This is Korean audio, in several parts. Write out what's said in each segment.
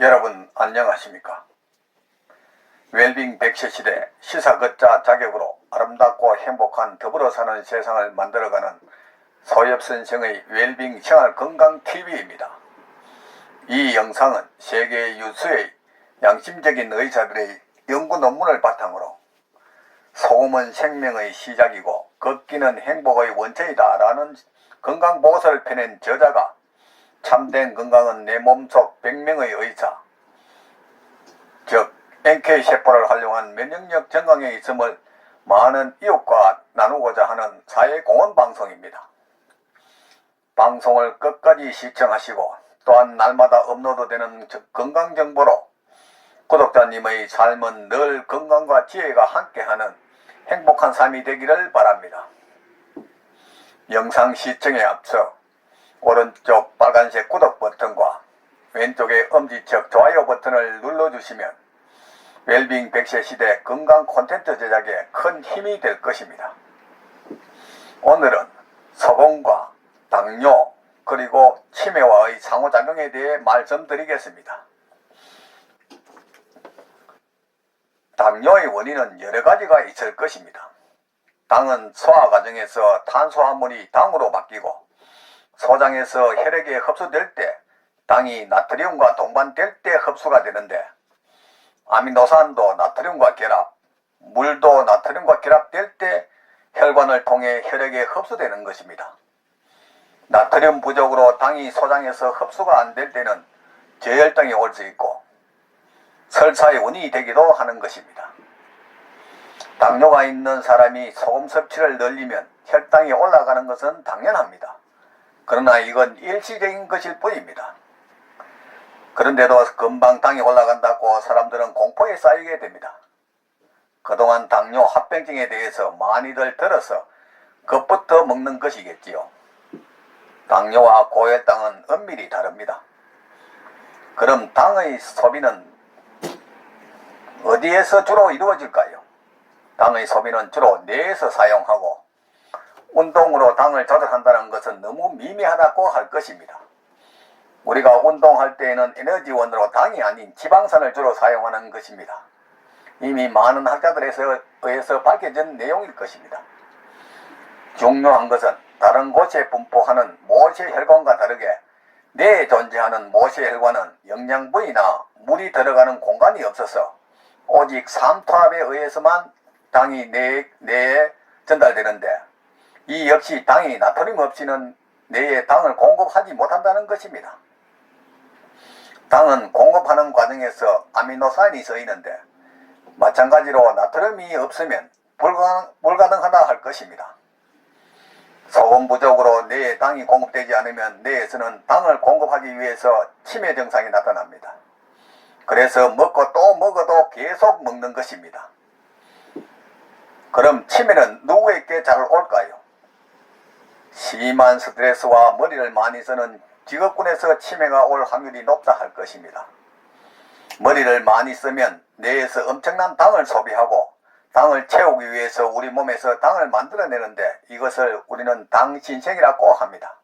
여러분 안녕하십니까? 웰빙 100세 시대 시사걷자 자격으로 아름답고 행복한 더불어 사는 세상을 만들어가는 소엽선생의 웰빙 생활건강TV입니다. 이 영상은 세계 유수의 양심적인 의사들의 연구 논문을 바탕으로 소금은 생명의 시작이고 걷기는 행복의 원천이다 라는 건강보고서를 펴낸 저자가 참된 건강은 내 몸속 100명의 의사, 즉 NK세포를 활용한 면역력 증강에 있음을 많은 이웃과 나누고자 하는 사회공헌 방송입니다. 방송을 끝까지 시청하시고 또한 날마다 업로드되는 건강정보로 구독자님의 삶은 늘 건강과 지혜가 함께하는 행복한 삶이 되기를 바랍니다. 영상 시청에 앞서 오른쪽 빨간색 구독 버튼과 왼쪽의 엄지척 좋아요 버튼을 눌러주시면 웰빙 100세 시대 건강 콘텐츠 제작에 큰 힘이 될 것입니다. 오늘은 소금과 당뇨 그리고 치매와의 상호작용에 대해 말씀드리겠습니다. 당뇨의 원인은 여러 가지가 있을 것입니다. 당은 소화 과정에서 탄수화물이 당으로 바뀌고 소장에서 혈액에 흡수될 때 당이 나트륨과 동반될 때 흡수가 되는데 아미노산도 나트륨과 결합, 물도 나트륨과 결합될 때 혈관을 통해 혈액에 흡수되는 것입니다. 나트륨 부족으로 당이 소장에서 흡수가 안 될 때는 저혈당이 올 수 있고 설사의 원인이 되기도 하는 것입니다. 당뇨가 있는 사람이 소금 섭취를 늘리면 혈당이 올라가는 것은 당연합니다. 그러나 이건 일시적인 것일 뿐입니다. 그런데도 금방 당이 올라간다고 사람들은 공포에 쌓이게 됩니다. 그동안 당뇨 합병증에 대해서 많이들 들어서 그것부터 먹는 것이겠지요. 당뇨와 고혈당은 엄밀히 다릅니다. 그럼 당의 소비는 어디에서 주로 이루어질까요? 당의 소비는 주로 뇌에서 사용하고 운동으로 당을 조절한다는 것은 너무 미미하다고 할 것입니다. 우리가 운동할 때에는 에너지원으로 당이 아닌 지방산을 주로 사용하는 것입니다. 이미 많은 학자들에 의해서 밝혀진 내용일 것입니다. 중요한 것은 다른 곳에 분포하는 모세혈관과 다르게 뇌에 존재하는 모세혈관은 영양분이나 물이 들어가는 공간이 없어서 오직 삼투압에 의해서만 당이 뇌에 전달되는데 이 역시 당이 나트륨 없이는 뇌에 당을 공급하지 못한다는 것입니다. 당은 공급하는 과정에서 아미노산이 쓰이는데 마찬가지로 나트륨이 없으면 불가능하다 할 것입니다. 소금 부족으로 뇌에 당이 공급되지 않으면 뇌에서는 당을 공급하기 위해서 치매 증상이 나타납니다. 그래서 먹고 또 먹어도 계속 먹는 것입니다. 그럼 치매는 누구에게 잘 올까요? 심한 스트레스와 머리를 많이 쓰는 직업군에서 치매가 올 확률이 높다 할 것입니다. 머리를 많이 쓰면 뇌에서 엄청난 당을 소비하고 당을 채우기 위해서 우리 몸에서 당을 만들어내는데 이것을 우리는 당신생이라고 합니다.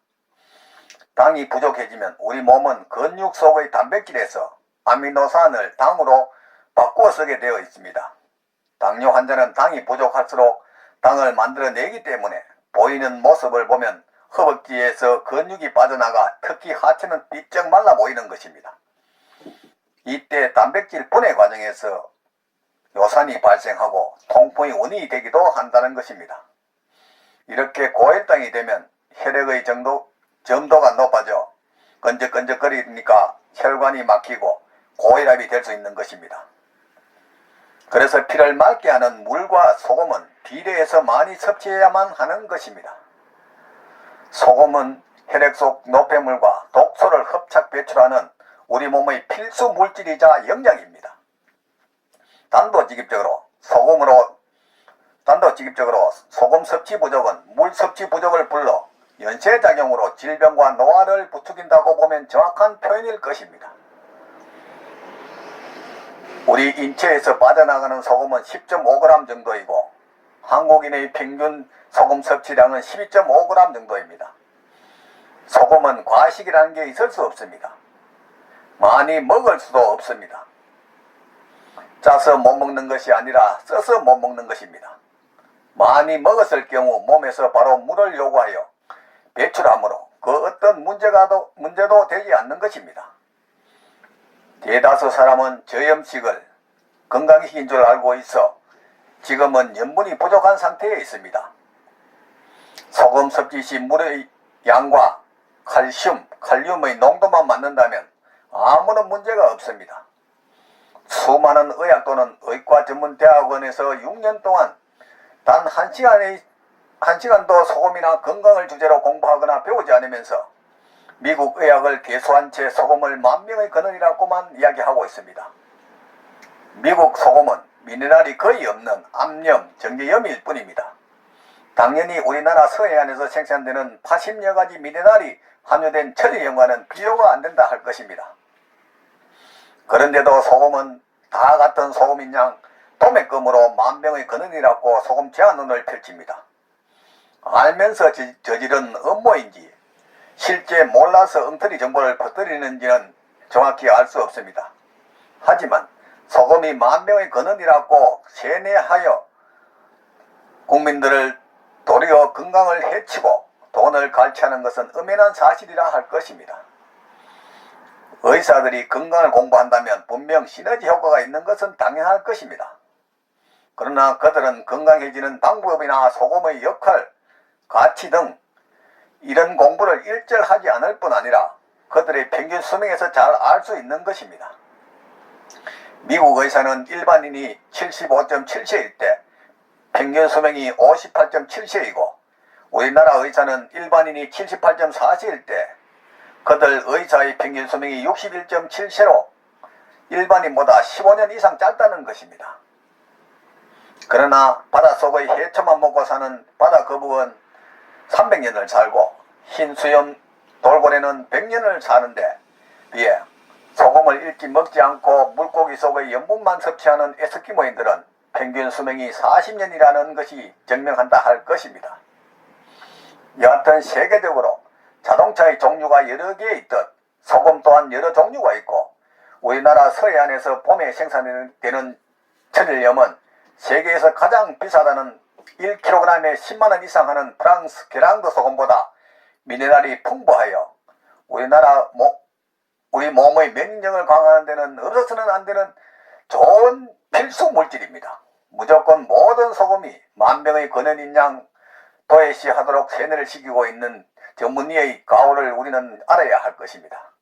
당이 부족해지면 우리 몸은 근육 속의 단백질에서 아미노산을 당으로 바꾸어 쓰게 되어 있습니다. 당뇨 환자는 당이 부족할수록 당을 만들어내기 때문에 보이는 모습을 보면 허벅지에서 근육이 빠져나가 특히 하체는 삐쩍 말라 보이는 것입니다. 이때 단백질 분해 과정에서 요산이 발생하고 통풍의 원인이 되기도 한다는 것입니다. 이렇게 고혈당이 되면 혈액의 점도가 높아져 끈적끈적거리니까 혈관이 막히고 고혈압이 될 수 있는 것입니다. 그래서 피를 맑게 하는 물과 소금은 비례해서 많이 섭취해야만 하는 것입니다. 소금은 혈액 속 노폐물과 독소를 흡착 배출하는 우리 몸의 필수 물질이자 영양입니다. 단도직입적으로 소금 섭취 부족은 물 섭취 부족을 불러 연쇄작용으로 질병과 노화를 부추긴다고 보면 정확한 표현일 것입니다. 우리 인체에서 빠져나가는 소금은 10.5g 정도이고 한국인의 평균 소금 섭취량은 12.5g 정도입니다. 소금은 과식이라는 게 있을 수 없습니다. 많이 먹을 수도 없습니다. 짜서 못 먹는 것이 아니라 써서 못 먹는 것입니다. 많이 먹었을 경우 몸에서 바로 물을 요구하여 배출하므로 그 어떤 문제도 되지 않는 것입니다. 대다수 사람은 저염식을 건강식인 줄 알고 있어 지금은 염분이 부족한 상태에 있습니다. 소금 섭취 시 물의 양과 칼륨의 농도만 맞는다면 아무런 문제가 없습니다. 수많은 의학 또는 의과 전문 대학원에서 6년 동안 단 1시간도 소금이나 건강을 주제로 공부하거나 배우지 않으면서 미국 의학을 개수한 채 소금을 만병의 근원이라고만 이야기하고 있습니다. 미국 소금은 미네랄이 거의 없는 암염, 정제염일 뿐입니다. 당연히 우리나라 서해안에서 생산되는 80여 가지 미네랄이 함유된 천일염과는 비교가 안 된다 할 것입니다. 그런데도 소금은 다 같은 소금인 양 도매금으로 만병의 근원이라고 소금 제한론을 펼칩니다. 알면서 저지른 음모인지 실제 몰라서 엉터리 정보를 퍼뜨리는지는 정확히 알 수 없습니다. 하지만 소금이 만병의 근원이라고 세뇌하여 국민들을 도리어 건강을 해치고 돈을 갈취하는 것은 엄연한 사실이라 할 것입니다. 의사들이 건강을 공부한다면 분명 시너지 효과가 있는 것은 당연할 것입니다. 그러나 그들은 건강해지는 방법이나 소금의 역할, 가치 등 이런 공부를 일절하지 않을 뿐 아니라 그들의 평균 수명에서 잘 알 수 있는 것입니다. 미국 의사는 일반인이 75.7세일 때 평균 수명이 58.7세이고 우리나라 의사는 일반인이 78.4세일 때 그들 의사의 평균 수명이 61.7세로 일반인보다 15년 이상 짧다는 것입니다. 그러나 바닷속의 해초만 먹고 사는 바다거북은 300년을 살고 흰수염 돌고래는 100년을 사는데 비해 소금을 일찍 먹지 않고 물고기 속의 염분만 섭취하는 에스키모인들은 평균 수명이 40년이라는 것이 증명한다 할 것입니다. 여하튼 세계적으로 자동차의 종류가 여러 개 있듯 소금 또한 여러 종류가 있고 우리나라 서해안에서 봄에 생산되는 천일염은 세계에서 가장 비싸다는 1kg에 10만원 이상 하는 프랑스 게랑드 소금보다 미네랄이 풍부하여 우리 몸의 면역력을 강화하는 데는 없어서는 안 되는 좋은 필수 물질입니다. 무조건 모든 소금이 만병의 근원인 양 도외시하도록 세뇌를 시키고 있는 전문의의 가오를 우리는 알아야 할 것입니다.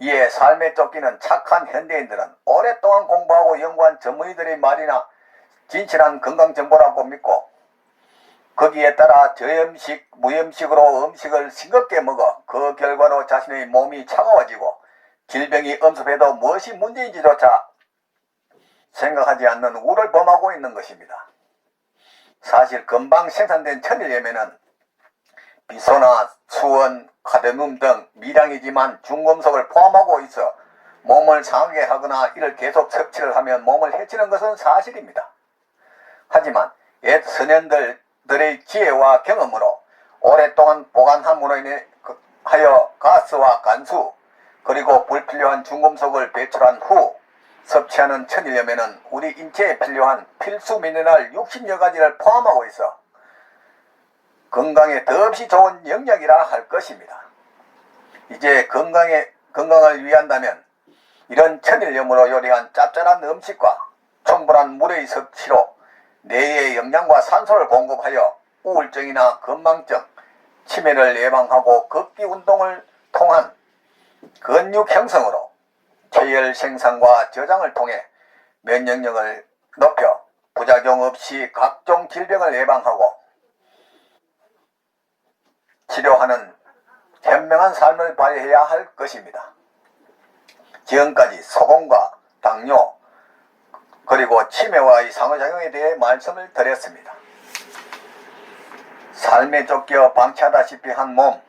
이에 삶에 쫓기는 착한 현대인들은 오랫동안 공부하고 연구한 전문의들의 말이나 진실한 건강정보라고 믿고 거기에 따라 저염식, 무염식으로 음식을 싱겁게 먹어 그 결과로 자신의 몸이 차가워지고 질병이 엄습해도 무엇이 문제인지조차 생각하지 않는 우를 범하고 있는 것입니다. 사실 금방 생산된 천일염에는 비소나 수원, 카드뮴 등 미량이지만 중금속을 포함하고 있어 몸을 상하게 하거나 이를 계속 섭취를 하면 몸을 해치는 것은 사실입니다. 하지만 옛 선현들의 지혜와 경험으로 오랫동안 보관함으로 인하여 가스와 간수 그리고 불필요한 중금속을 배출한 후 섭취하는 천일염에는 우리 인체에 필요한 필수 미네랄 60여 가지를 포함하고 있어 건강에 더없이 좋은 영양이라 할 것입니다. 이제 건강을 위한다면 이런 천일염으로 요리한 짭짤한 음식과 충분한 물의 섭취로 뇌에 영양과 산소를 공급하여 우울증이나 건망증, 치매를 예방하고 걷기 운동을 통한 근육 형성으로 체열 생산과 저장을 통해 면역력을 높여 부작용 없이 각종 질병을 예방하고 치료하는 현명한 삶을 발휘해야 할 것입니다. 지금까지 소금과 당뇨 그리고 치매와의 상호작용에 대해 말씀을 드렸습니다. 삶에 쫓겨 방치하다시피 한 몸,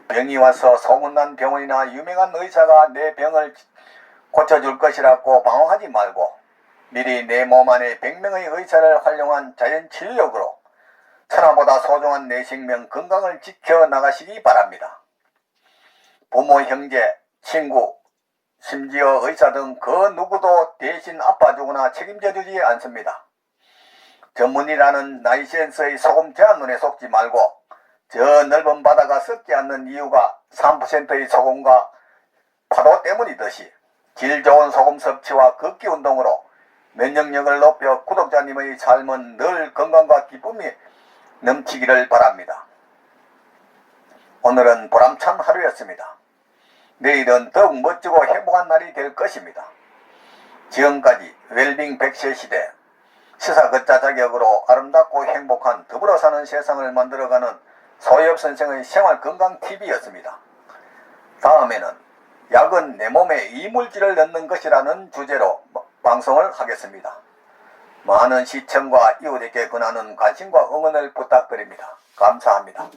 병이 와서 소문난 병원이나 유명한 의사가 내 병을 고쳐줄 것이라고 방황하지 말고 미리 내 몸 안에 100명의 의사를 활용한 자연치유력으로 천하보다 소중한 내 생명 건강을 지켜나가시기 바랍니다. 부모, 형제, 친구, 심지어 의사 등 그 누구도 대신 아파주거나 책임져주지 않습니다. 전문이라는 나이센스의 소금 제한론에 속지 말고 저 넓은 바다가 썩지 않는 이유가 3%의 소금과 파도 때문이듯이 질 좋은 소금 섭취와 걷기 운동으로 면역력을 높여 구독자님의 삶은 늘 건강과 기쁨이 넘치기를 바랍니다. 오늘은 보람찬 하루였습니다. 내일은 더욱 멋지고 행복한 날이 될 것입니다. 지금까지 웰빙 100세 시대 시사걷자 자격으로 아름답고 행복한 더불어 사는 세상을 만들어가는 소엽 선생의 생활건강TV였습니다. 다음에는 약은 내 몸에 이물질을 넣는 것이라는 주제로 방송을 하겠습니다. 많은 시청과 이웃에게 권하는 관심과 응원을 부탁드립니다. 감사합니다.